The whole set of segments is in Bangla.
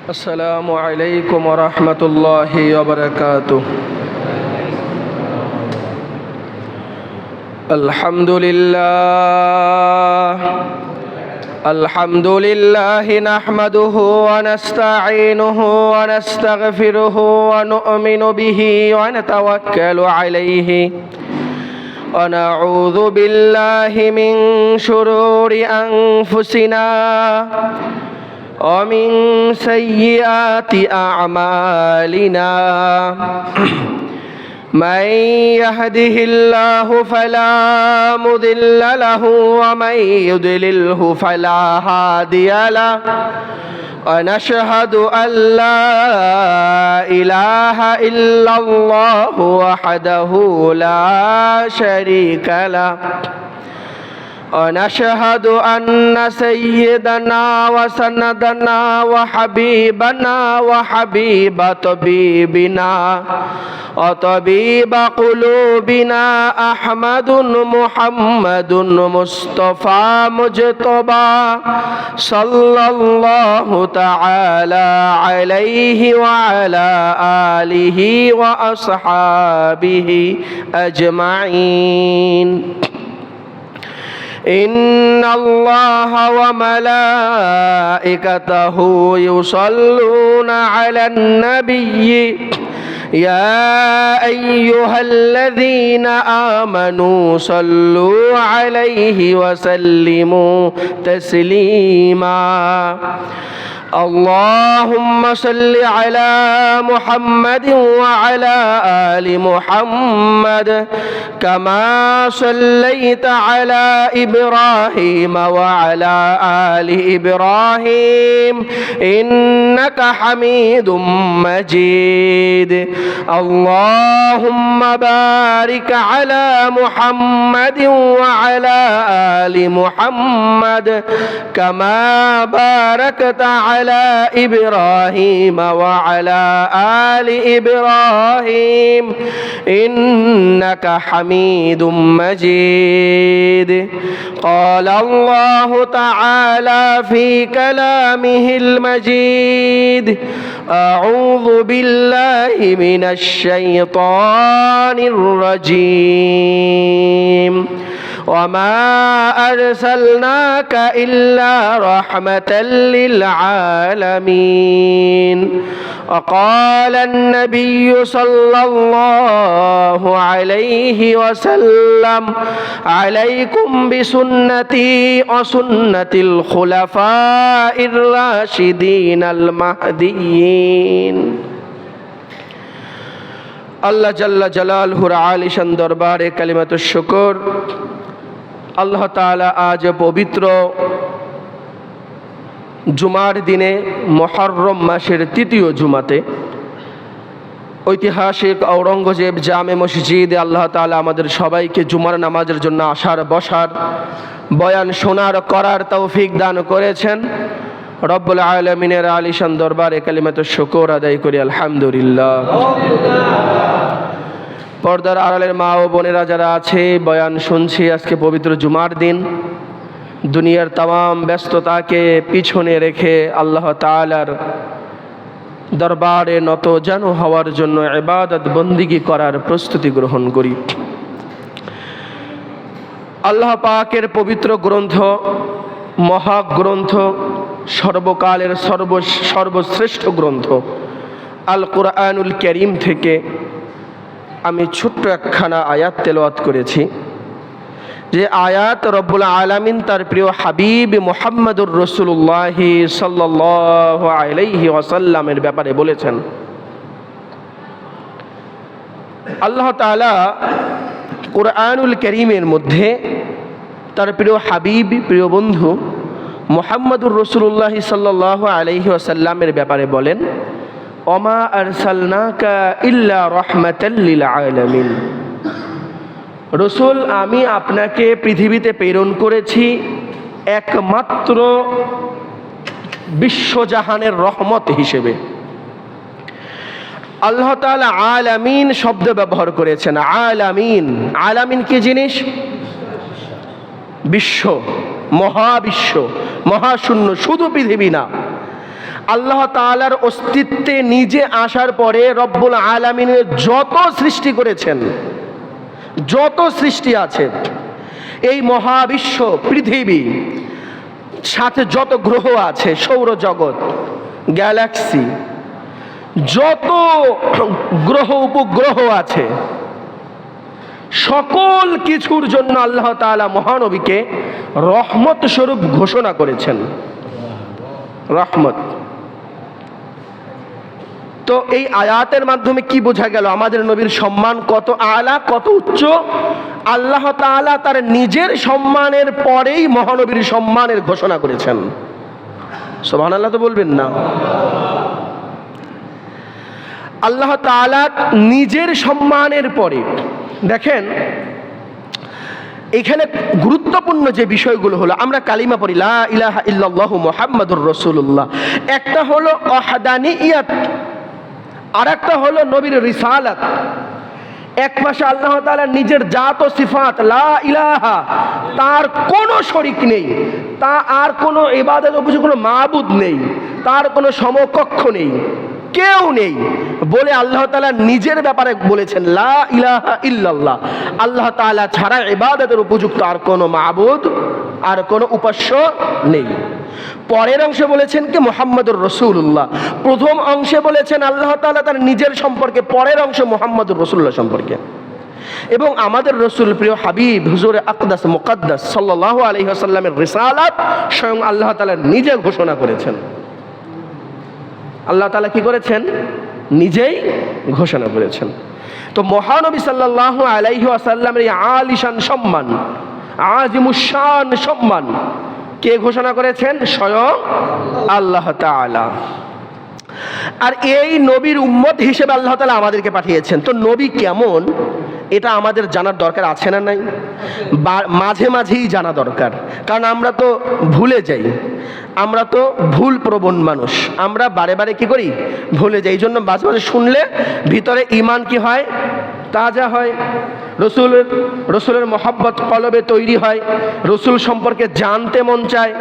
السلام عليكم ورحمة الله وبركاته. الحمد لله نحمده ونستعينه ونستغفره ونؤمن به ونتوكل عليه ونعوذ بالله من شرور أنفسنا ومن سيئات أعمالنا. من يهده الله فلا مضل له ومن يضلله فلا هادي له. ونشهد أن لا إله إلا الله وحده لا شريك له. ونشهد أن سيدنا وسندنا وحبيبنا وحبيب طبيبنا وطبيب قلوبنا أحمد محمد مصطفى مجتبى صلى الله تعالى عليه وعلى آله وأصحابه أجمعين. إن الله وملائكته يصلون على النبي يا أيها الذين آمنوا صلوا عليه وسلموا تسليما. اللهم صل على محمد وعلى آل محمد كما صليت على إبراهيم وعلى آل إبراهيم إنك حميد مجيد. اللهم بارك على محمد وعلى آل محمد كما باركت على إبراهيم وعلى آل إبراهيم إنك حميد مجيد. قال الله تعالى في كلامه المجيد: أعوذ بالله من الشيطان الرجيم. وما أرسلناك إلا رحمة للعالمين. وقال النبي صلى الله عليه وسلم: عليكم بسنتي وسنة الخلفاء الراشدين المهديين. আল্লাহ জাল্লা জালালহুর আলিশান দরবারে কালিমাতুশ শুকর। আল্লাহ তাআলা আজ পবিত্র জুমার দিনে মুহররম মাসের তৃতীয় জুমাতে ঐতিহাসিক ঔরঙ্গজেব জামে মসজিদে আল্লাহ তাআলা আমাদের সবাইকে জুমার নামাজের জন্য আসার বসার বয়ান শোনার করার তৌফিক দান করেছেন। রব্বুল আলামিনের আলিশান দরবারে কালিমাতুশ শুকর আদায় করি আলহামদুলিল্লাহ। পর্দার আড়ালের মা ও বোনেরা যারা আছে, বয়ান শুনছি আজকে পবিত্র জুমার দিন। দুনিয়ার তাম ব্যস্ততাকে পিছনে রেখে আল্লাহ তাআলার দরবারে নত জানু হওয়ার জন্য ইবাদত বন্দিগি করার প্রস্তুতি গ্রহণ করি। আল্লাহ পাকের পবিত্র গ্রন্থ, মহাগ্রন্থ, সর্বকালের সর্বশ্রেষ্ঠ গ্রন্থ আল কুরআনুল কারীম থেকে আমি ছোট্ট একখানা আয়াত তেলাওয়াত করেছি। যে আয়াত রব্বুল আলামিন তার প্রিয় হাবিব মুহাম্মদুর রাসূলুল্লাহ সাল্লাল্লাহু আলাইহি ওয়াসাল্লামের ব্যাপারে বলেছেন। আল্লাহ তাআলা কুরআনুল কারীমের মধ্যে তার প্রিয় হাবিব, প্রিয় বন্ধু মুহাম্মদুর রাসূলুল্লাহ সাল্লাল্লাহু আলাইহি ওয়াসাল্লামের ব্যাপারে বলেন: ওমা আরসালনাকা ইল্লা রাহমাতাল লিল আলামিন। রসুল, আমি আপনাকে পৃথিবীতে প্রেরণ করেছি একমাত্র বিশ্বজাহানের রহমত হিসেবে। আল্লাহ তাআলা আলামিন শব্দ ব্যবহার করেছেন। আলামিন, আলামিন কি জিনিস? বিশ্ব, মহাবিশ্ব, মহাশূন্য, শুধু পৃথিবী না। আল্লাহ তাআলার অস্তিত্বে নিজে আসার পরে রব্বুল আলামিনের যত সৃষ্টি করেছেন, যত সৃষ্টি আছে, এই মহাবিশ্ব পৃথিবী, সাথে যত গ্রহ আছে, সৌরজগৎ, গ্যালাক্সি, যত গ্রহ উপগ্রহ আছে, সকল কিছুর জন্য আল্লাহ তাআলা মহানবীকে রহমত স্বরূপ ঘোষণা করেছেন। রহমত। তো এই আয়াতের মাধ্যমে কি বোঝা গেল? আমাদের নবীর সম্মান কত আলা, কত উচ্চ। আল্লাহ তাআলা তার নিজের সম্মানের পরেই মহানবীর সম্মানের ঘোষণা করেছেন। সুবহানাল্লাহ তো বলবেন না? আল্লাহ তাআলা নিজের সম্মানের পরে, দেখেন এখানে গুরুত্বপূর্ণ যে বিষয়গুলো হলো, আমরা কালিমা পড়ি লা ইলাহা ইল্লাল্লাহু মুহাম্মাদুর রাসূলুল্লাহ, একটা হলো ওয়াহদানিয়াত, আর একটা হলো নবীর রিসালাত। এক পাশে আল্লাহ তাআলা নিজের জাত ও সিফাত, লা ইলাহা, তার কোনো শরীক নেই, তা আর কোনো ইবাদত উপযোগী কোনো মাবুদ নেই, তার কোনো সমকক্ষ নেই, কেউ নেই বলে আল্লাহ তাআলা নিজের ব্যাপারে বলেছেন লা ইলাহা ইল্লাল্লাহ, আল্লাহ তাআলা ছাড়া ইবাদতের উপযুক্ত আর কোনো মাবুদ, আর কোনো উপাস্য নেই। পরের অংশে বলেছেন কি মুহাম্মাদুর রাসূলুল্লাহ। প্রথম অংশে বলেছেন আল্লাহ তাআলা তার নিজের সম্পর্কে, পরের অংশে মুহাম্মাদুর রাসূলুল্লাহ সম্পর্কে। এবং আমাদের রসুল প্রিয় হাবিব হুজুরে আকদাস মুকাদ্দাস সাল্লাল্লাহু আলাইহি ওয়াসাল্লামের রিসালাত স্বয়ং আল্লাহ তাআলা নিজে ঘোষণা করেছেন। আল্লাহ তাআলা কি করেছেন? নিজেই ঘোষণা করেছেন। তো মহানবী সাল্লাল্লাহু আলাইহি ওয়াসাল্লামের এই আলিশান সম্মান, আজিমুশান সম্মান কে ঘোষণা করেছেন? স্বয়ং আল্লাহ তাআলা। আর এই নবীর উম্মত হিসেবে আল্লাহ তাআলা আমাদেরকে পাঠিয়েছেন। তো নবী কেমন এটা আমাদের জানার দরকার আছে না নাই? মাঝে মাঝেই জানা দরকার, কারণ আমরা তো ভুলে যাই, আমরা তো ভুল প্রবণ মানুষ, আমরা বারে বারে কি করি? ভুলে যাই। এই জন্য মাঝে মাঝে শুনলে ভিতরে ঈমান কি হয়? তাজা হয়। রসুলের মহব্বত কলবে তৈরি হয়, রসুল সম্পর্কে জানতে মন চায়,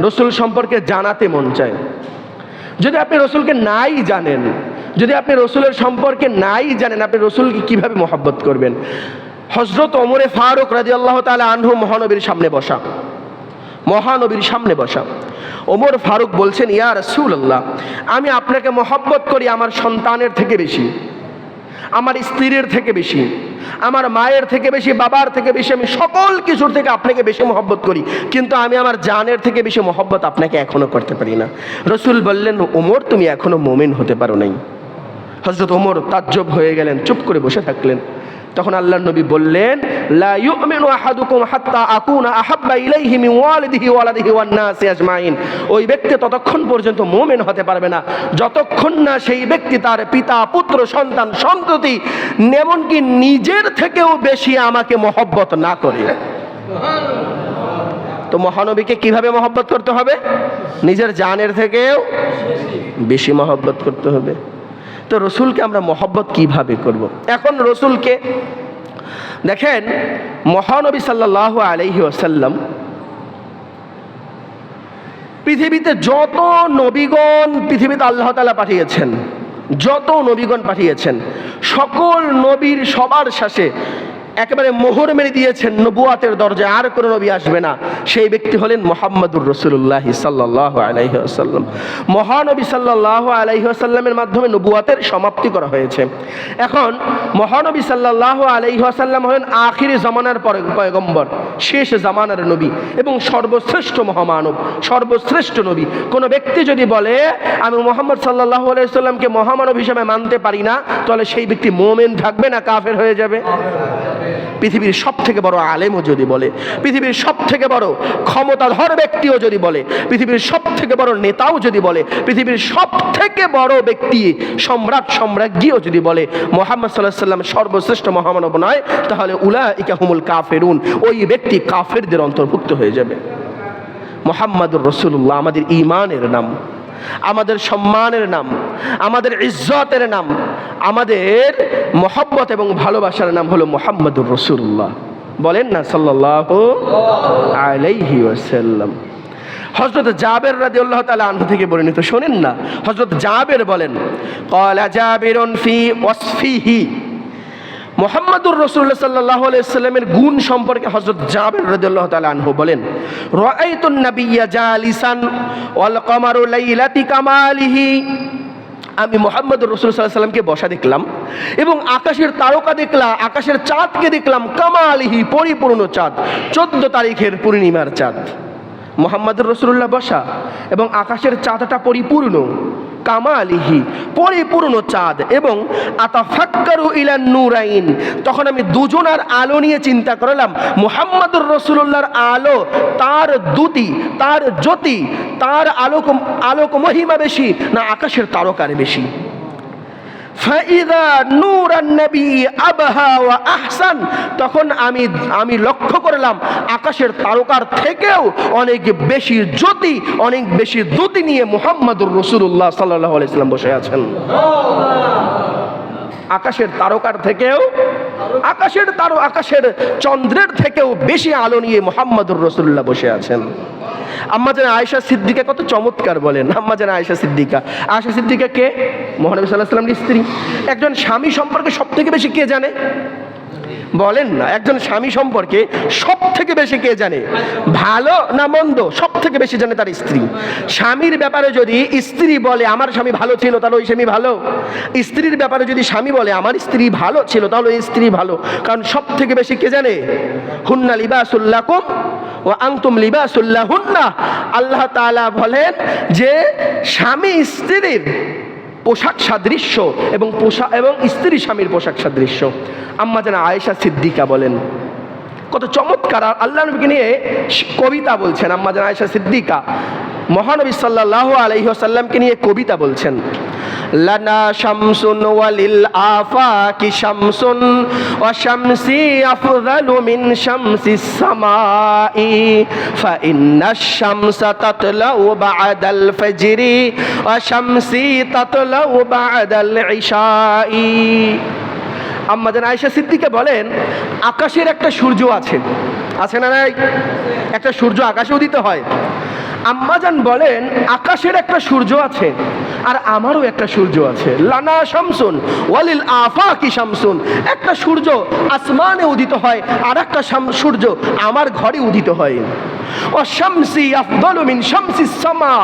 রসুল সম্পর্কে জানাতে মন চায়। যদি আপনি রসুলকে নাই জানেন, যদি আপনি রসুলের সম্পর্কে নাই জানেন, আপনি রসুলকে কিভাবে মহব্বত করবেন? হযরত ওমরে ফারুক রাদিয়াল্লাহু তাআলা আনহু মহানবীর সামনে বসা, মহানবীর সামনে বসা। ওমর ফারুক বলছেন, ইয়া রাসূলুল্লাহ, আমি আপনাকে মহব্বত করি আমার সন্তানের থেকে বেশি, আমার স্ত্রীর থেকে বেশি, আমার মায়ের থেকে বেশি, বাবার থেকে বেশি, আমি সকল কিছুর থেকে আপনাকে বেশি মহব্বত করি, কিন্তু আমি আমার জানের থেকে বেশি মহব্বত আপনাকে এখনো করতে পারি না। রসুল বললেন, ওমর তুমি এখনো মুমিন হতে পারো নাই। হযরত ওমর তাজ্জব হয়ে গেলেন, চুপ করে বসে থাকলেন। তখন আল্লাহর নবী বললেন, লা ইউমিনু আহাদুকুম হাত্তা আকুনা আহাব্বা ইলাইহি মিন ওয়ালিদিহি ওয়া ওয়ালাদিহি ওয়ান নাসি আজমাইন। ওই ব্যক্তি ততক্ষণ পর্যন্ত মুমিন হতে পারবে না যতক্ষণ না সেই ব্যক্তি তার পিতা, পুত্র, সন্তান, সন্ততি, এমনকি নিজের থেকেও বেশি আমাকে মহব্বত না করে। তো মহানবীকে কিভাবে মহব্বত করতে হবে? নিজের জানের থেকেও বেশি মহব্বত করতে হবে। তো রসুলকে আমরা মহব্বত কিভাবে করব? এখন রসুলকে দেখেন, মহানবী সাল্লাল্লাহু আলাইহি ওয়াসাল্লাম পৃথিবীতে যত নবীগণ পৃথিবীতে আল্লাহ তাআলা পাঠিয়েছেন, যত নবীগণ পাঠিয়েছেন, সকল নবীর সবার শেষে একেবারে মোহর মেরে দিয়েছেন নবুয়াতের দরজায় আর কোনো নবী আসবে না, সেই ব্যক্তি হলেন মুহাম্মাদুর রাসূলুল্লাহ সাল্লাল্লাহু আলাইহি ওয়াসাল্লাম। মহানবী সাল্লাল্লাহু আলাইহি ওয়াসাল্লামের মাধ্যমে নবুয়াতের সমাপ্তি করা হয়েছে। এখন মহানবী সাল্লাল্লাহু আলাইহি ওয়াসাল্লাম হলেন আখিরি জামানার পয়গম্বর, শেষ জামানার নবী এবং সর্বশ্রেষ্ঠ মহামানব, সর্বশ্রেষ্ঠ নবী। কোনো ব্যক্তি যদি বলে আমি মুহাম্মদ সাল্লাল্লাহু আলাইহি ওয়াসাল্লামকে মহামানব হিসেবে মানতে পারি না, তাহলে সেই ব্যক্তি মুমিন থাকবে না কাফের হয়ে যাবে? পৃথিবীর সব থেকে বড় আলেমও যদি বলে, পৃথিবীর সব থেকে বড় ক্ষমতাধর ব্যক্তিও যদি বলে, পৃথিবীর সব থেকে বড় নেতাও যদি বলে, পৃথিবীর সব থেকে বড় ব্যক্তি, সম্রাট সম্রাজ্ঞীও যদি বলে মুহাম্মদ সাল্লাল্লাহু আলাইহি ওয়াসাল্লাম সর্বশ্রেষ্ঠ মহামানব নয়, তাহলে উলাইকা হুমুল কাফিরুন, ওই ব্যক্তি কাফেরদের অন্তর্ভুক্ত হয়ে যাবে। মুহাম্মাদুর রাসূলুল্লাহ আমাদের ঈমানের নাম, আমাদের সম্মানের নাম, আমাদের ইজ্জতের নাম, আমাদের মহব্বত এবং ভালোবাসার নাম হলো মুহাম্মাদুর রাসূলুল্লাহ। বলেন না সাল্লাল্লাহু আলাইহি ওয়াসাল্লাম। হযরত জাবের রাদিয়াল্লাহু তাআলা আনহু থেকে বর্ণিত, শোনেন না। হযরত জাবের বলেন, ক্বালা জাবিরুন ফি ওয়াসফিহি, মুহাম্মদুর রাসূলুল্লাহ সাল্লাল্লাহু আলাইহি ওয়াসাল্লামের গুণ সম্পর্কে হযরত জাবের রাদিয়াল্লাহু তাআলা আনহু বলেন, রাআইতুন নাবিয়্যা জালিসান ওয়াল কমারু লাইলাতি কামালিহি, আমি মুহাম্মদুর রাসূল সাল্লাল্লাহু আলাইহি ওয়াসাল্লামকে বসা দেখলাম এবং আকাশের তারকা দেখলাম, আকাশের চাঁদকে দেখলাম, কামালিহি, পরিপূর্ণ চাঁদ, 14 তারিখের পূর্ণিমার চাঁদ। মুহাম্মদুর রাসূলুল্লাহ বসা এবং আকাশের চাঁদটা পরিপূর্ণ, কামালিহি, পরিপূর্ণ চাঁদ। এবং আতাফাক্কারু ইলান নূরাইন, তখন আমি দুজনার আলো নিয়ে চিন্তা করলাম, মুহাম্মদুর রাসূলুল্লাহর আলো, তার দ্যুতি, তার জ্যোতি, তার আলোক মহিমা বেশি না আকাশের তারকার বেশি। ফাইদা নূরান নবী আবহা ওয়া আহসান, তখন আমি লক্ষ্য করলাম আকাশের তারকার থেকেও অনেক বেশি জ্যোতি, অনেক বেশি দ্যুতি নিয়ে মুহাম্মদুর রাসূলুল্লাহ সাল্লাল্লাহু আলাইহি ওয়াসাল্লাম বসে আছেন। আকাশের তারকার থেকেও, আকাশের চন্দ্রের থেকেও বেশি আলো নিয়ে মুহাম্মদুর রাসূলুল্লাহ বসে আছেন। আম্মা জান আয়েশা সিদ্দিকা কত চমৎকার বলেন। আম্মা জান আয়েশা সিদ্দিকা কে? মহানবী সাল্লাল্লাহু আলাইহি ওয়াসাল্লামের স্ত্রী। একজন স্বামী সম্পর্কে সব থেকে বেশি কে জানে? বলেন না, একজন স্বামী সম্পর্কে সব থেকে বেশি কে জানে? ভালো না মন্দ, সব থেকে বেশি জানে তার স্ত্রী। স্বামীর ব্যাপারে যদি স্ত্রী বলে আমার স্বামী ভালো ছিল, তাহলে ওই স্বামী ভালো। স্ত্রীর ব্যাপারে যদি স্বামী বলে আমার স্ত্রী ভালো ছিল, তাহলে ওই স্ত্রী ভালো। কারণ সব থেকে বেশি কে জানে? হুন্না লিবাসুল লাকুম ওয়া আনতুম লিবাসুল লাহুন্না। আল্লাহ তাআলা বলেন যে স্বামী স্ত্রীর পোশাক সাদৃশ্য এবং স্ত্রী স্বামীর পোশাক সাদৃশ্য। আম্মা জান আয়েশা সিদ্দিকা বলেন, কত চমৎকার আল্লাহ নবীকে নিয়ে কবিতা বলছেন। আম্মা জান আয়েশা সিদ্দিকা মহানবী সাল্লাল্লাহু আলাইহি ওয়াসাল্লামকে নিয়ে কবিতা বলছেন। লানা শামসুন ওয়ালিল আফাকি শামসুন ওয়া শামসি আফযালু মিন শামসিস সামাই ফাইন্নাশ শামসা তাতলাউ বা'দাল ফাজরি ওয়া শামসি তাতলাউ বা'দাল ইশাই। আম্মা জান আয়েশা সিদ্দিকা বলেন, আকাশের একটা সূর্য আছে না নাই? একটা সূর্য আকাশে উদিত হয়। আম্মাজান বলেন আকাশের একটা সূর্য আছে আর আমারও একটা সূর্য আছে। লানা শামসুন ওয়ালিল আফাকি শামসুন, একটা সূর্য আসমানে উদিত হয় আর একটা সূর্য আমার ঘরে উদিত হয়। ও শামসি আফদালু মিন শামসিস সামা,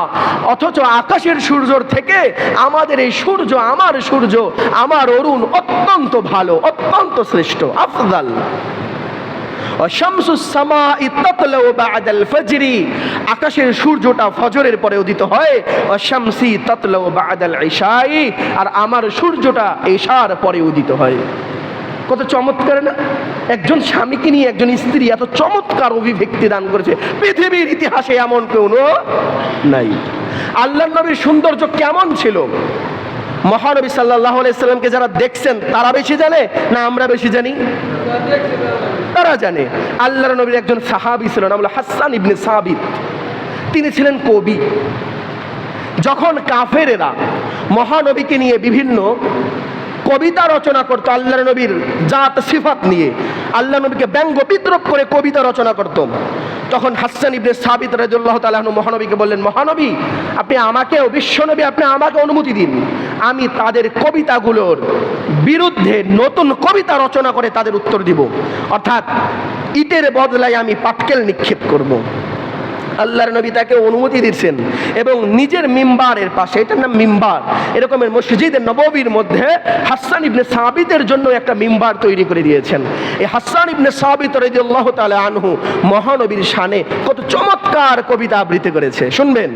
অথচ আকাশের সূর্যর থেকে আমাদের এই সূর্য, আমার অরুণ অত্যন্ত ভালো, অত্যন্ত শ্রেষ্ঠ, আফদাল। শামসুস সামাই তাতলাউ বা'দাল ফাজরি, আকাশের সূর্যটা ফজরের পরে উদিত হয়। শামসি তাতলাউ বা'দাল ইশাই, আর আমার সূর্যটা ইশার পরে উদিত হয়। কত চমৎকার না? একজন স্বামীকে নিয়ে একজন স্ত্রী এত চমৎকার অভিব্যক্তি দান করেছে, পৃথিবীর ইতিহাসে এমন কেউ নাই। আল্লাহর নবীর সৌন্দর্য কেমন ছিল? মহানবী সাল্লাল্লাহু আলাইহি সাল্লামকে যারা দেখছেন তারা বেশি জানে না আমরা বেশি জানি? তারা জানে। আল্লাহর নবীর একজন সাহাবী ছিল, নাম হলো হাসান ইবনে সাবিত। তিনি ছিলেন কবি। যখন কাফেরেরা মহানবীকে নিয়ে বিভিন্ন কবিতা রচনা করতো, আল্লাহর নবীর জাত সিফাত নিয়ে আল্লাহ নবীকে ব্যঙ্গ বিদ্রূপ করে কবিতা রচনা করত, তখন হাসান ইবনে সাবিত রাদিয়াল্লাহু তাআলা আনহু মহানবীকে বললেন, মহানবী আপনি আমাকে, বিশ্বনবী আপনি আমাকে অনুমতি দিন, আমি তাদের কবিতাগুলোর বিরুদ্ধে নতুন কবিতা রচনা করে তাদের উত্তর দিব, অর্থাৎ ইটের বদলায় আমি পাটকেল নিক্ষেপ করব। আল্লাহর নবী তাকে অনুমতি দিচ্ছেন এবং নিজের মিম্বারের পাশে, এটার নাম মিম্বার, এরকমের মসজিদে নববীর মধ্যে হাসান ইবনে সাবিতের জন্য একটা মিম্বার তৈরি করে দিয়েছেন। এই হাসান ইবনে সাবিত রাদিয়াল্লাহু তাআলা আনহু মহানবীর শানে কত চমৎকার কবিতা আবৃত্তি করেছে, শুনবেন?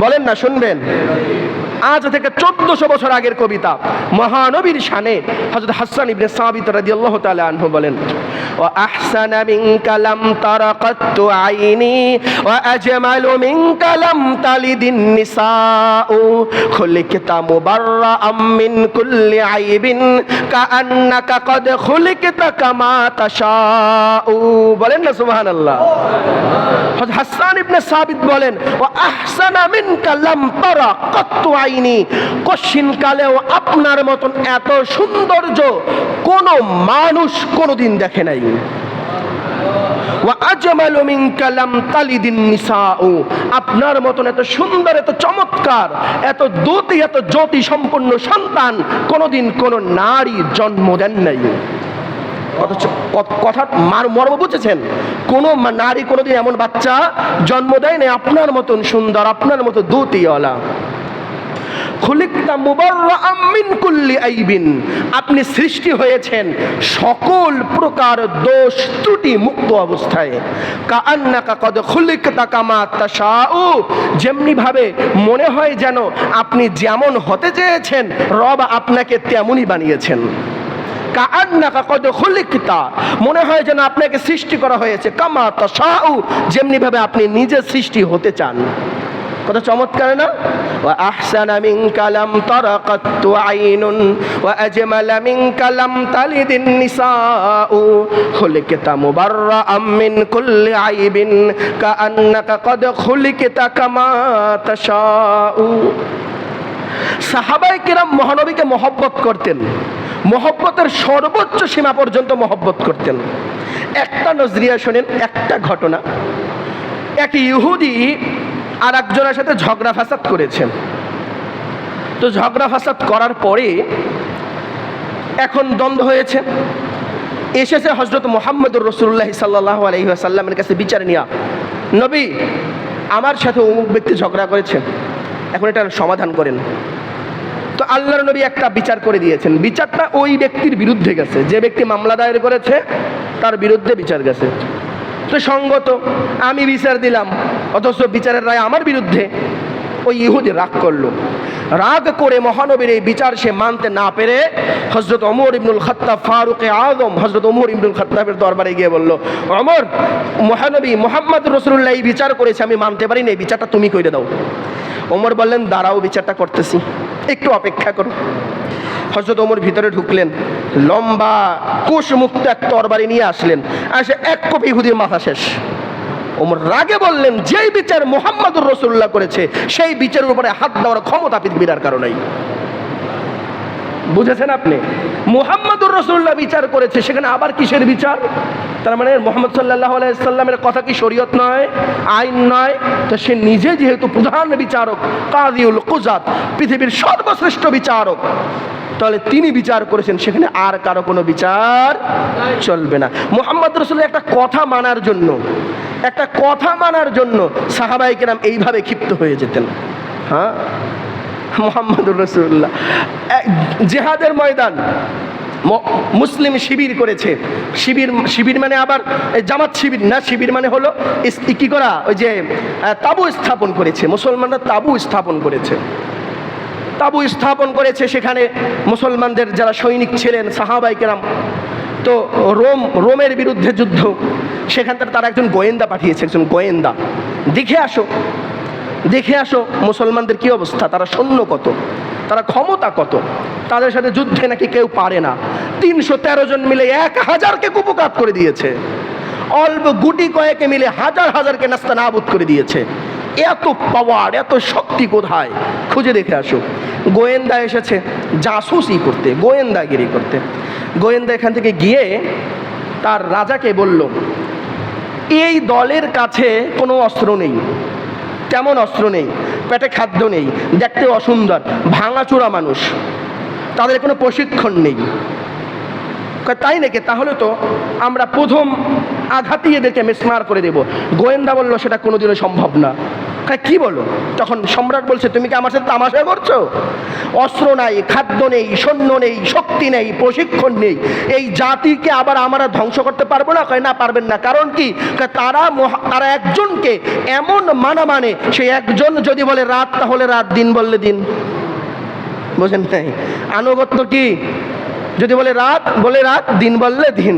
বলেন না, শুনবেন? আজ থেকে 1400 বছর আগের কবিতা মহানবীর শানে হযরত হাসান ইবনে সাবিত রাদিয়াল্লাহু তাআলা আনহু বলেন, ওয়া আহসানা মিনকা লাম তারা কাত্তু আইনি ওয়া আজমালু মিনকা লাম তালিদিন নিসাউ খুলিকতা মুবাররাআম মিন কুল্লি আইবিন কাআন্নাকা কদ খুলিকতা কামা তাশাউ। বলেন না সুবহানাল্লাহ? হযরত হাসান ইবনে সাবিত বলেন, ওয়া আহসানা মিনকা লাম তারা কাত্তু আইনি, কশিন কালেও আপনার মতন এত সৌন্দর্য কোন মানুষ কোনদিন দেখে নাই। ওয়া আজমালু মিনকা লাম তালিদিন নিসাউ, আপনার মতন এত সুন্দর, এত চমৎকার, এত দ্যুতি, এত জ্যোতি সম্পন্ন সন্তান কোনোদিন কোন নারী জন্ম দেন নাই। অথচ কথার মর্ম বুঝেছেন? কোন নারী কোনোদিন এমন বাচ্চা জন্ম দেয় না আপনার মতন সুন্দর, আপনার মতো দ্যুতিওয়ালা। খুলিকতা মুবাররাআম মিন কুল্লি আইবিন, আপনি সৃষ্টি হয়েছেন সকল প্রকার দোষ ত্রুটি মুক্ত অবস্থায়। কাআন্নাকা কদ খুলিকতা কামা তাশাউ, যেমনি ভাবে মনে হয় যেন আপনি যেমন হতে চেয়েছেন রব আপনাকে তেমনই বানিয়েছেন। কাআন্নাকা কদ খুলিকতা, মনে হয় যেন আপনাকে সৃষ্টি করা হয়েছে কামা তাশাউ, যেমনি ভাবে আপনি নিজে সৃষ্টি হতে চান। কত চমৎকার না? ওয়া আহসানা মিনকা লাম তারাকাতু আইনুন ওয়া আজমালা মিনকা লাম তালিদিন নিসাউ, খুলিকতা মুবাররাআম মিন কুল্লি আইবিন কাআন্নাকা কদ খুলিকতা কামা তাশাউ। সাহাবায়ে কেরাম মহানবীকে মহব্বত করতেন, মহব্বতের সর্বোচ্চ সীমা পর্যন্ত মহব্বত করতেন। একটা নজরিয়া শোনেন, একটা ঘটনা। এক ইহুদি আর একজনের সাথে ঝগড়া ফাসাদ করেছেন। তো ঝগড়া ফাসাদ করার পরে এখন দ্বন্দ্ব হয়েছে, এসেছে হযরত মুহাম্মদুর রাসূলুল্লাহ সাল্লাল্লাহু আলাইহি ওয়াসাল্লামের কাছে বিচার নিয়া, নবী আমার সাথে অমুক ব্যক্তি ঝগড়া করেছে, এখন এটার সমাধান করেন। তো আল্লাহর নবী একটা বিচার করে দিয়েছেন। বিচারটা ওই ব্যক্তির বিরুদ্ধে গেছে, যে ব্যক্তি মামলা দায়ের করেছে তার বিরুদ্ধে বিচার গেছে। তো সঙ্গত আমি বিচার দিলাম, অথচ বিচারের রায় আমার বিরুদ্ধে। ওই ইহুদি রাগ করলো, রাগ করে মহানবীর এই বিচার সে মানতে না পেরে হযরত ওমর ইবনুল খাত্তাব ফারুকে আযম হযরত ওমর ইবনুল খাত্তাবের দরবারে গিয়ে বলল, ওমর, মহানবী মুহাম্মদ রাসূলুল্লাহ এই বিচার করেছে, আমি মানতে পারি না, এই বিচারটা তুমি কইরে দাও। ওমর বললেন, দাঁড়াও, বিচারটা করতেছি, একটু অপেক্ষা করো। হযরত ওমর ভিতরে ঢুকলেন, লম্বা কোষমুক্ত এক তরবারি নিয়ে আসলেন, আসে এক কোপ ইহুদির মাথা শেষ। ওমর রাগে বললেন, যেই বিচার মুহাম্মদুর রাসূলুল্লাহ করেছে সেই বিচারের উপরে হাত দেওয়ার ক্ষমতা পৃথিবীর আর কারো নাই। বুঝেছেন আপনি? মুহাম্মদুর রাসূলুল্লাহ বিচার করেছে, সেখানে আবার কিসের বিচার? তার মানে মুহাম্মদ সাল্লাল্লাহু আলাইহি সাল্লামের কথা কি শরীয়ত নয়, আইন নয়? তো সে নিজে যেহেতু প্রধান বিচারক, কাযীউল কুযাত, পৃথিবীর সর্বশ্রেষ্ঠ বিচারক, তাহলে তিনি বিচার করেছেন, সেখানে আর কারো কোনো বিচার চলবে না। মুহাম্মদ রাসূলের একটা কথা মানার জন্য, একটা কথা মানার জন্য সাহাবায়ে কেরাম এইভাবে ক্ষিপ্ত হয়ে যেতেন। হ্যাঁ, মুহাম্মদুর রাসূলুল্লাহ জিহাদের ময়দান, মুসলিম শিবির করেছে। শিবির মানে আবার জামাত শিবির না, শিবির মানে হলো কি করা, ওই যে তাবু স্থাপন করেছে, মুসলমানরা তাবু স্থাপন করেছে, তাবু স্থাপন করেছে। সেখানে মুসলমানদের যারা সৈনিক ছিলেন সাহাবায়ে কেরাম, তো রোমের বিরুদ্ধে যুদ্ধ, সেখান থেকে তারা একজন গোয়েন্দা পাঠিয়েছে, একজন গোয়েন্দা, দেখে আসো মুসলমানদের কি অবস্থা, তারা সৈন্য কত, তারা ক্ষমতা কত, তাদের সাথে যুদ্ধে নাকি কেউ পারে না। 313 জন মিলে 1000কে কুপকাত করে দিয়েছে, অল্প গুটি কয়েকে মিলে হাজার হাজারকে নাস্তানাবুদ করে দিয়েছে। এত পাওয়ার, এত শক্তি কোথায়, খুঁজে দেখে আসো। গোয়েন্দা এসেছে জাসুসি করতে, গোয়েন্দাগিরি করতে। গোয়েন্দা এখান থেকে গিয়ে তার রাজাকে বলল, এই দলের কাছে কোনো অস্ত্র নেই, তেমন অস্ত্র নেই, পেটে খাদ্য নেই, দেখতে অসুন্দর, ভাঙাচোরা মানুষ, তাদের কোনো প্রশিক্ষণ নেই। তাই নাকি? তাহলে তো আমরা প্রথম আঘাতই এদেরকে মিসমার করে দেব। গোয়েন্দা বলল, সেটা কোনোদিনও সম্ভব না। কি বলো? তখন সম্রাট বলছে, তুমি কি আমার সাথে তামাশা করছো? অস্ত্র নাই, খাদ্য নেই, সৈন্য নেই, শক্তি নেই, প্রশিক্ষণ নেই, এই জাতিকে আবার আমরা ধ্বংস করতে পারবো না? না, পারবেন না। কারণ কি? তারা একজনকে এমন মানে সেই একজন যদি বলে রাত, তাহলে রাত, দিন বললে দিন। বুঝেন নাই? আনুগত্য কি? যদি বলে রাত, বলে রাত, দিন বললে দিন।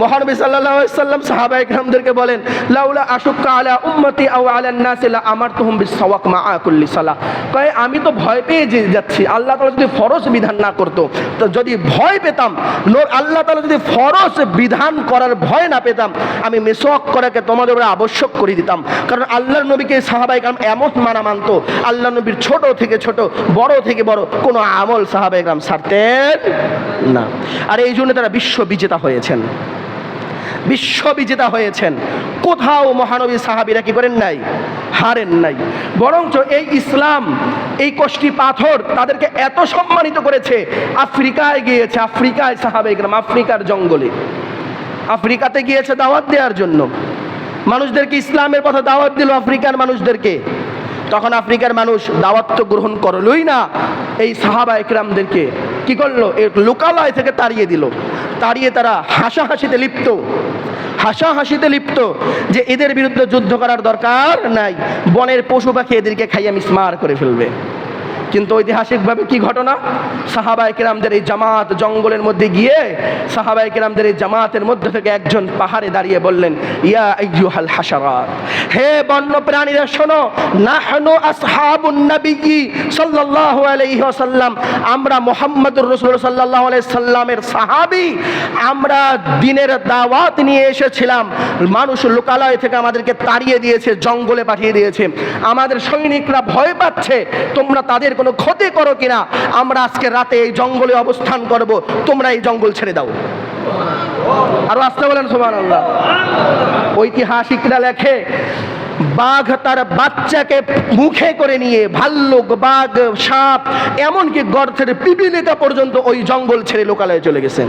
মহানবী সাল্লাল্লাহু আলাইহি সাল্লাম সাহাবায়ে কেরামদেরকে বলেন, লাউলা আশুক্কা আলা উম্মতি আও আলান নাস লা আমারতুহুম বিসওয়াক মা কুল্লি সালাহ। কয়, আমি তো ভয় পেয়ে যাচ্ছি, আল্লাহ তাআলা যদি ফরজ বিধান না করতো, তো যদি ভয় পেতাম, আল্লাহ তাআলা যদি ফরজ বিধান করার ভয় না পেতাম, আমি মিসওয়াক করাকে তোমাদের উপরে আবশ্যক করে দিতাম। কারণ আল্লাহর নবীকে সাহাবায়ে কেরাম এমন মানতো, আল্লাহ নবীর ছোট থেকে ছোট, বড় থেকে বড় কোনো আমল সাহাবায়ে কেরাম ছাড়তেন না। আর এই জন্য তারা বিশ্ব বিজেতা হয়েছেন। বিশ্ববিজেতা হয়েছেন। কোথাও মহানবী সাহাবীরা কি করেন নাই? হারেন নাই। বরঞ্চ এই ইসলাম, এই কষ্টি পাথর তাদেরকে এত সম্মানিত করেছে, আফ্রিকায় গিয়েছে, আফ্রিকায় সাহাবায়ে কেরাম আফ্রিকার জঙ্গলে, আফ্রিকাতে গিয়েছে দাওয়াত দেওয়ার জন্য, মানুষদেরকে ইসলামের কথা দাওয়াত দিল আফ্রিকার মানুষদেরকে। তখন আফ্রিকার মানুষ দাওয়াত তো গ্রহণ করলই না, এই সাহাবায়ে কেরামদেরকে কি করলো? এক লোকালয় থেকে তাড়িয়ে দিল। তাড়িয়ে তারা হাসাহাসিতে লিপ্ত যে এদের বিরুদ্ধে যুদ্ধ করার দরকার নাই, বনের পশু পাখি এদেরকে খাইয়ে মিসমার করে ফেলবে। কিন্তু ঐতিহাসিকভাবে কি ঘটনা? সাহাবায়ে কেরামদের এই জামাত জঙ্গলের মধ্যে গিয়ে সাহাবায়ে কেরামদের এই জামাতের মধ্যে থেকে একজন পাহাড়ে দাঁড়িয়ে বললেন, ইয়া আইয়ুহাল হাশারাত, হে বন্য প্রাণীরা শোনো, নাহনু আসহাবুন নবী সাল্লাল্লাহু আলাইহি ওয়াসাল্লাম, আমরা মুহাম্মদুর রাসূলুল্লাহ সাল্লাল্লাহু আলাইহি সাল্লামের সাহাবী, আমরা দ্বীনের দাওয়াত নিয়ে এসেছিলাম, মানুষ লোকালয় থেকে আমাদেরকে তাড়িয়ে দিয়েছে, জঙ্গলে পাঠিয়ে দিয়েছে, আমাদের সৈনিকরা ভয় পাচ্ছে, তোমরা তাদের কোনো ক্ষতি করো কিনা, আমরা আজকে রাতে এই জঙ্গলে অবস্থান করব, তোমরা এই জঙ্গল ছেড়ে দাও। আর আস্তে বলেন সুবহানাল্লাহ। ঐতিহাসিকরা লেখে, বাঘ তার বাচ্চাকে মুখে করে নিয়ে, ভাল্লুক, বাঘ, সাপ, এমনকি গর্তের পিপিলিকা পর্যন্ত ওই জঙ্গল ছেড়ে লোকালয়ে চলে গেছেন।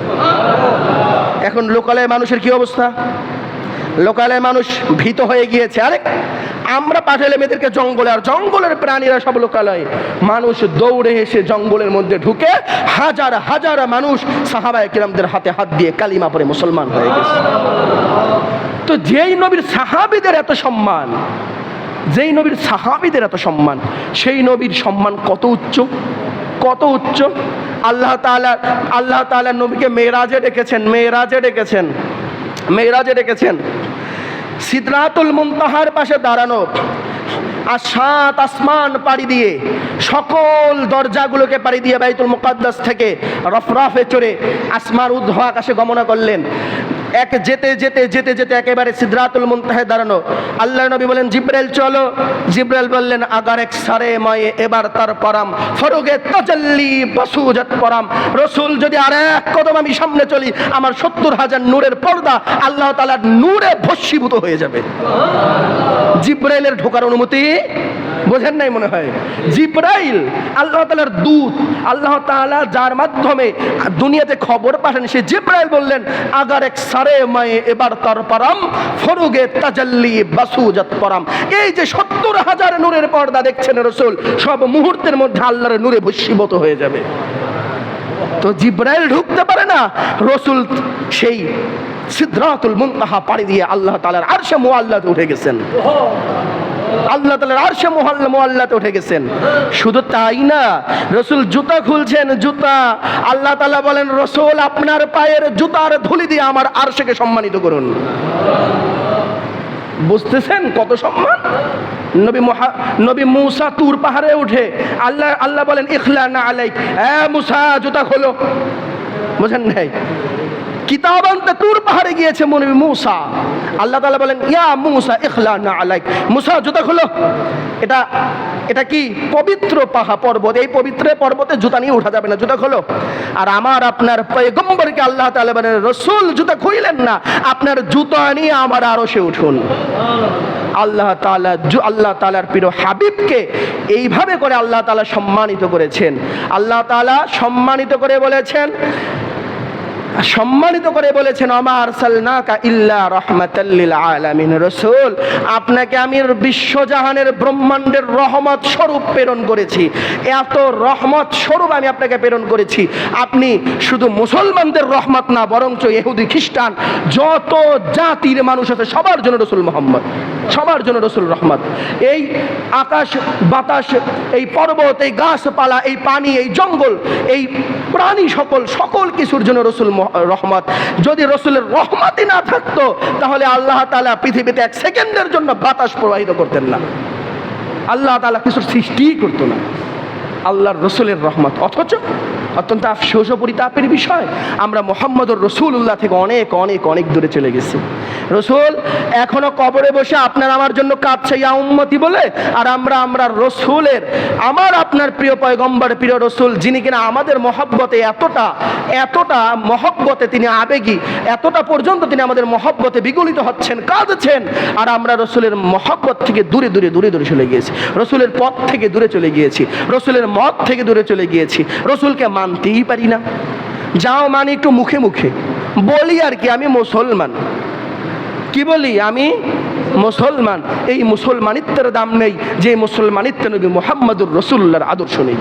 এখন লোকালয়ে মানুষের কি অবস্থা? লোকালয়ে মানুষ ভীত হয়ে গিয়েছে, আরে আমরা পাঠালে মেয়েদেরকে জঙ্গলে, আর জঙ্গলের প্রাণীরা সব লোকালয়ে। মানুষ দৌড়ে এসে জঙ্গলের মধ্যে ঢুকে হাজার হাজার মানুষ সাহাবায়ে কেরামদের হাতে হাত দিয়ে কালিমা পড়ে মুসলমান হয়ে গেছে। তো যেই নবীর সাহাবীদের এত সম্মান, যেই নবীর সাহাবীদের এত সম্মান, সেই নবীর সম্মান কত উচ্চ, কত উচ্চ। আল্লাহ তাআলা নবীকে মেরাজে ডেকেছেন, সিদরাতুল মুনতাহার পাশে দাঁড়ানো, আর 7 আসমান পাড়ি দিয়ে, সকল দরজাগুলোকে পাড়ি দিয়ে বাইতুল মুকাদ্দাস থেকে রফরাফে চড়ে আসমান ঊর্ধ্ব আকাশে গমন করলেন। যেতে একেবারে সিদরাতুল মুনতাহায় দাঁড়ানো। আল্লাহর নবী বলেন, জিব্রাইল চলো। জিব্রাইল বললেন, আগার এক সারে মায়ে এবার তার পরাম ফরুগে তাজাল্লি বাসুজাত পরাম। রসুল যদি আর এক কদম আমি সামনে চলি, আমার 70,000 নূরের পর্দা আল্লাহ তাআলার নূরে ভস্মীভূত হয়ে যাবে। জিব্রাইলের ঢোকার অনুমতি বোঝেন নাই মনে হয়। জিব্রাইল আল্লাহ তাআলার দূত, আল্লাহ তাআলা যার মাধ্যমে দুনিয়াতে খবর পাঠান, সে জিব্রাইল বললেন, আগার এক সারে মায়ে এবার তার পরাম ফরুগে তাজাল্লি বাসুজাত পরাম। এই যে 70,000 নূরের পর্দা দেখছেন রাসূল, সব মুহূর্তের মধ্যে আল্লাহর নূরে ভস্মীভূত হয়ে যাবে। তো জিব্রাইল ঢুকতে পারে না, রাসূল সেই সিদরাতুল মুনতাহা পাড়ি দিয়ে আল্লাহ তাআলার আরশে মুআল্লাতে উঠে গেছেন। আল্লাহ তাআলার আরশে মুআল্লাতে উঠে গেছেন। শুধু তাই না, রাসূল জুতা খুলছেন, জুতা আল্লাহ তাআলা বলেন, রাসূল আপনার পায়ের জুতার ধুলি দিয়ে আমার আরশকে সম্মানিত করুন। বুঝতেছেন কত সম্মান? নবী মূসা তুর পাহাড়ে উঠে আল্লাহ বলেন, ইখলানা আলাইক, মূসা জুতা খোলো। বুঝেন নাই? কিতাব আনতে তুর পাহাড়ে গিয়েছে নবী মূসা, আল্লাহ তাআলা বলেন, ইয়া মূসা ইখলানা আলাইক, মূসা জুতা খোলো। এটা কি পবিত্র পর্বত, এই পবিত্র পর্বতে জুতা নিয়ে উঠা যাবে না, জুতা খোলো। আর আমার আপনার পয়গম্বরকে আল্লাহ তাআলা বলেন, রাসূল জুতা খুইলেন না, আপনার জুতা নিয়ে আমার আরশে উঠুন। আল্লাহ তাআলার প্রিয় হাবিবকে এইভাবে করে আল্লাহ তাআলা সম্মানিত করেছেন। আল্লাহ তাআলা সম্মানিত করে বলেছেন ওমা আরসালনাকা ইল্লা রাহমাতাল লিল আলামিন। রাসূল, আপনাকে আমি বিশ্বজাহানের ব্রহ্মাণ্ডের রহমত স্বরূপ প্রেরণ করেছি, এত রহমত স্বরূপ আমি আপনাকে প্রেরণ করেছি। আপনি শুধু মুসলমানদের রহমত না, বরঞ্চ ইহুদি খ্রিস্টান যত জাতির মানুষ আছে সবার জন্য রাসূল মুহাম্মদ, সবার জন্য রাসূল রহমত। এই আকাশ বাতাস, এই পর্বত, এই গাছপালা, এই পানি, এই জঙ্গল, এই প্রাণী, সকল কিছুর জন্য রাসূল রহমত। যদি রাসূলের রহমতই না থাকতো, তাহলে আল্লাহ তাআলা পৃথিবীতে 1 সেকেন্ডের জন্য বাতাস প্রবাহিত করতেন না, আল্লাহ তাআলা কিছুর সৃষ্টিই করতো না। আল্লাহর রাসূলের রহমত। অথচ অত্যন্ত আফসোস ও পরিতাপের বিষয়, আমরা মুহাম্মদুর রাসূলুল্লাহ থেকে অনেক অনেক অনেক দূরে চলে গেছি। রসুল এখনো কবরে বসে আপনার আমার জন্য কাঁদছে ইয়া উম্মতি বলে, আর আমরা রসুলের, আমার আপনার প্রিয় পয়গম্বর প্রিয় রসুল, যিনি কিনা আমাদের মহব্বতে এতটা মহব্বতে তিনি আবেগী, এতটা পর্যন্ত তিনি আমাদের মহব্বতে বিগলিত হচ্ছেন, কাঁদছেন, আর আমরা রসুলের মহব্বত থেকে দূরে দূরে দূরে দূরে চলে গিয়েছি, রসুলের পথ থেকে দূরে চলে গিয়েছি, রসুলের মত থেকে দূরে চলে গিয়েছি, রসুলকে মানতেই পারি না। যাও মানে একটু মুখে মুখে বলি আর কি, আমি মুসলমান, কি বলি, আমি মুসলমান। এই মুসলমানিত্বের দাম নেই যে মুসলমানিত্ব নবী মুহাম্মদুর রাসূলুল্লাহর আদর্শ নেই।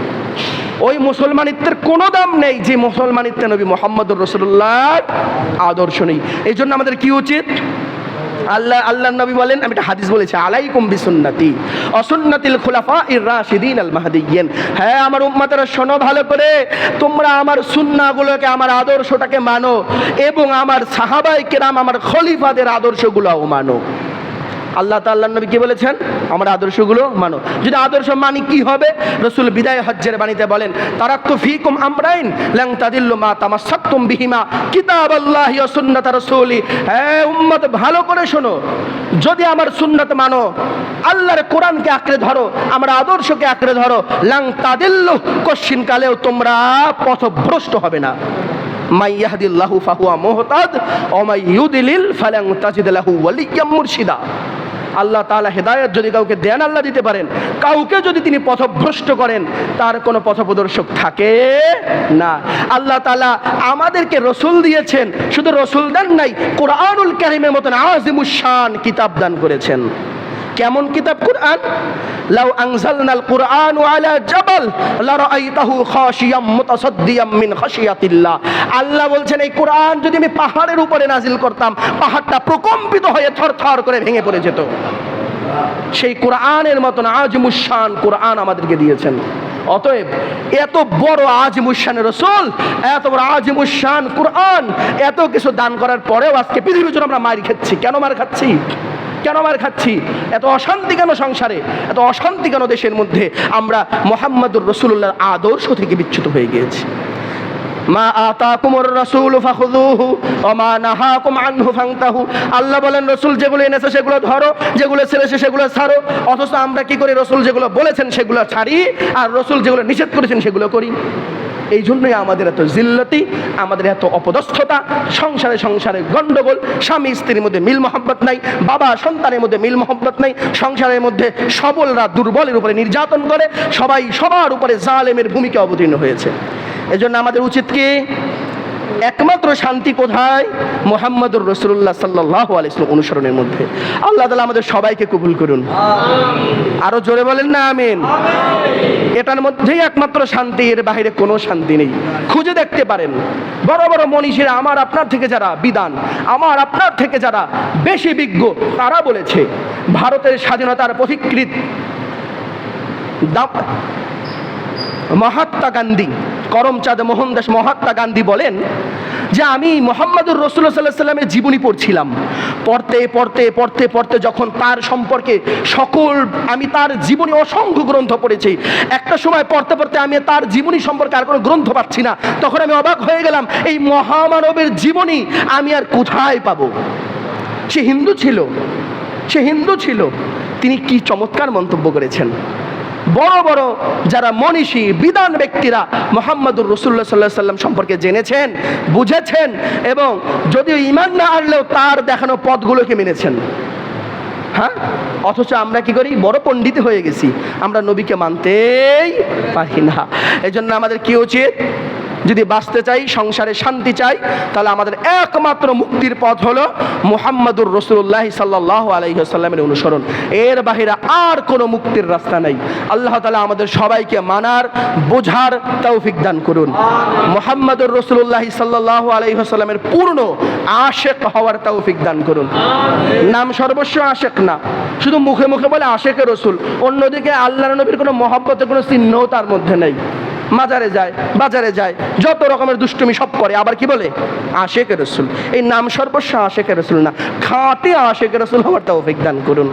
ওই মুসলমানিত্বের কোনো দাম নেই যে মুসলমানিত্ব নবী মুহাম্মদুর রাসূলুল্লাহর আদর্শ নেই। এই জন্য আমাদের কি উচিত? আল্লাহ নবী বলেন, আমি একটা হাদিস বলেছি, আলাইকুম বিসুন্নতি ওয়া সুন্নাতিল খুলাফাইর রাশিদিন আল মাহদিয়্যিন। হ্যাঁ আমার উম্মতেরা শোনো ভালো করে, তোমরা আমার সুন্নাহগুলোকে, আমার আদর্শটাকে মানো, এবং আমার সাহাবায়ে কেরাম, আমার খলিফাদের আদর্শগুলোও মানো। আল্লাহ তাআলা নবী কি বলেছেন? আমরা আদর্শগুলো মানো। যদি আদর্শ মানি কি হবে? রাসূল বিদায় হজ্জের বাণীতে বলেন, তারাকতু ফীকুম আমরাইন লান তাদিল্লু মা তামাসসাকতুম বিহিমা কিতাবাল্লাহি ওয়া সুন্নাত রাসূলি। হ্যাঁ উম্মত ভালো করে শোনো, যদি আমার সুন্নাত মানো, আল্লাহর কোরআনকে আঁকড়ে ধরো, আমার আদর্শকে আঁকড়ে ধরো, লান তাদিল্লু, কশিন কালেও তোমরা পথভ্রষ্ট হবে না। মাই ইয়াহদিল্লাহু ফাহুয়া মুহতাদ ওয়া মাই ইউদ্লিল ফালান তাজিদ লাহু ওয়ালিয়্যাম মুরশিদা। আল্লাহ তাআলা হেদায়েত যদি কাউকে দেন, আল্লাহ দিতে পারেন, কাউকে যদি তিনি পথভ্রষ্ট করেন, তার কোনো পথপ্রদর্শক থাকে না। আল্লাহ তাআলা আমাদেরকে রসুল দিয়েছেন, শুধু রসুল দেন নাই, কোরআনুল কারীমের মতন আযিমুশ শান কিতাব দান করেছেন। কেমন কিতাব কোরআন? লাউ আনজালনাল কুরআন আলা জাবাল লারাআইতাহু খাশিয়াম মুতাসাদ্দিয়াম মিন খাশিয়াতিল্লাহ। আল্লাহ বলছেন, এই কোরআন যদি আমি পাহাড়ের উপরে নাজিল করতাম, পাহাড়টা প্রকম্পিত হয়ে থরথর করে ভেঙে পড়ে যেত। সেই কোরআনের মতন আযিমুশ শান কোরআন আমাদেরকে দিয়েছেন। অতএব এত বড় আযিমুশ শান রাসূল, এত বড় আযিমুশ শান কোরআন, এত কিছু দান করার পরেও আজকে পৃথিবীর জন্য আমরা মার খাচ্ছি। কেন মার খাচ্ছি? কেন মার খাচ্ছি? এত অশান্তি কেন সংসারে, এত অশান্তি কেন দেশের মধ্যে? আমরা মুহাম্মদুর রাসূলুল্লাহর আদর্শ থেকে বিচ্যুত হয়ে গিয়েছি। মা আতাকুমুর রাসূলু ফাখুযুহু ওয়া মা নাহাকুম আনহু ফান্তাহু। আল্লাহ বলেন, রাসূল যেগুলো এনেছে সেগুলো ধরো, যেগুলো ছেড়েছে সেগুলো ছাড়ো। অথচ আমরা কি করি? রাসূল যেগুলো বলেছেন সেগুলো ছাড়ি, আর রাসূল যেগুলো নিষেধ করেছেন সেগুলো করি। এই জন্যই আমাদের এত জিল্লতি, আমাদের এত অপদস্থতা, সংসারে সংসারে গন্ডগোল, স্বামী স্ত্রীর মধ্যে মিল মহব্বত নাই, বাবা সন্তানের মধ্যে মিল মহব্বত নাই, সংসারের মধ্যে সবলরা দুর্বলের উপরে নির্যাতন করে, সবাই সবার উপরে জালেমের ভূমিকা অবতীর্ণ হয়েছে। এজন্য আমাদের উচিত কি? একমাত্র শান্তি কোথায়? মুহাম্মদুর রাসূলুল্লাহ সাল্লাল্লাহু আলাইহি ওয়াসাল্লাম অনুসরণের মধ্যে। আল্লাহ তাআলা আমাদের সবাইকে কবুল করুন, আরো জোরে বলেন না আমিন। এটার মধ্যেই একমাত্র শান্তি, এর বাইরে কোনো শান্তি নেই। খুঁজে দেখতে পারেন, বড় বড় মনীষীরা, আমার আপনার থেকে যারা বিদ্বান, আমার আপনার থেকে যারা বেশি বিজ্ঞ, তারা বলেছে, ভারতের স্বাধীনতার পথিকৃৎ মহাত্মা গান্ধী, করমচাঁদ মোহনদাস মহাত্মা গান্ধী বলেন যে, আমি মুহাম্মদুর রাসূলুল্লাহ সাল্লাল্লাহু আলাইহি ওয়াসাল্লামের জীবনী পড়ছিলাম, পড়তে পড়তে পড়তে পড়তে যখন তার সম্পর্কে আমি তার জীবনী অসংখ্য গ্রন্থ পড়েছি, একটা সময় পড়তে পড়তে আমি তার জীবনী সম্পর্কে আর কোনো গ্রন্থ পাচ্ছি না। তখন আমি অবাক হয়ে গেলাম, এই মহামানবের জীবনী আমি আর কোথায় পাবো? সে হিন্দু ছিল, তিনি কি চমৎকার মন্তব্য করেছেন। বড় বড় যারা মনীষী বিদ্বান ব্যক্তিরা মুহাম্মদুর রাসূলুল্লাহ সাল্লাল্লাহু আলাইহি ওয়াসাল্লাম সম্পর্কে জেনেছেন, বুঝেছেন, এবং যদিও ঈমান না আনলেও তার দেখানো পথগুলোকে মেনেছেন। হ্যাঁ, অথচ আমরা কি করি? বড় পণ্ডিত হয়ে গেছি, আমরা নবীকে মানতেই পারি না। এজন্য আমাদের কি উচিত? যদি বাঁচতে চাই, সংসারে শান্তি চাই, তাহলে আমাদের একমাত্র মুক্তির পথ হলো মুহাম্মদুর রাসূলুল্লাহ সাল্লাল্লাহু আলাইহি ওয়াসাল্লামের অনুসরণ। এর বাহিরে আর কোনো মুক্তির রাস্তা নাই। আল্লাহ তাআলা আমাদের সবাইকে মানার, বোঝার তৌফিক দান করুন। মুহাম্মদুর রাসূলুল্লাহ সাল্লাল্লাহু আলাইহি ওয়াসাল্লামের পূর্ণ আশিক হওয়ার তৌফিক দান করুন। নাম সর্বস্ব আশিক না, শুধু মুখে মুখে বলে আশিকে রাসূল, অন্যদিকে আল্লাহর নবীর কোনো মহব্বতের কোনো চিহ্নও তার মধ্যে নেই। মাজারে যায়, বাজারে যায়, যত রকমের দুষ্টুমি সব করে, আবার কি বলে আশেকে রসুল। এই নাম সর্বস্ব আশেকে রসুল না, খাঁটি আশেকে রসুল হওয়ার তৌফিক দান করুন।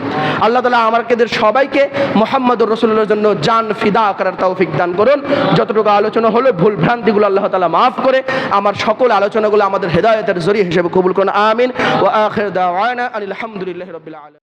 আল্লাহ তাআলা আমাদের সবাইকে মুহাম্মদুর রাসূলুল্লাহর জন্য জান ফিদা করার তৌফিক দান করুন। যতটুকু আলোচনা হলো ভুল ভ্রান্তিগুলো আল্লাহ তাআলা মাফ করে আমার সকল আলোচনাগুলো আমাদের হেদায়েতের জরিয়া হিসেবে কবুল করুন। আমিন। ওয়া আখির দাওয়ানা আলহামদুলিল্লাহি রাব্বিল আলামিন।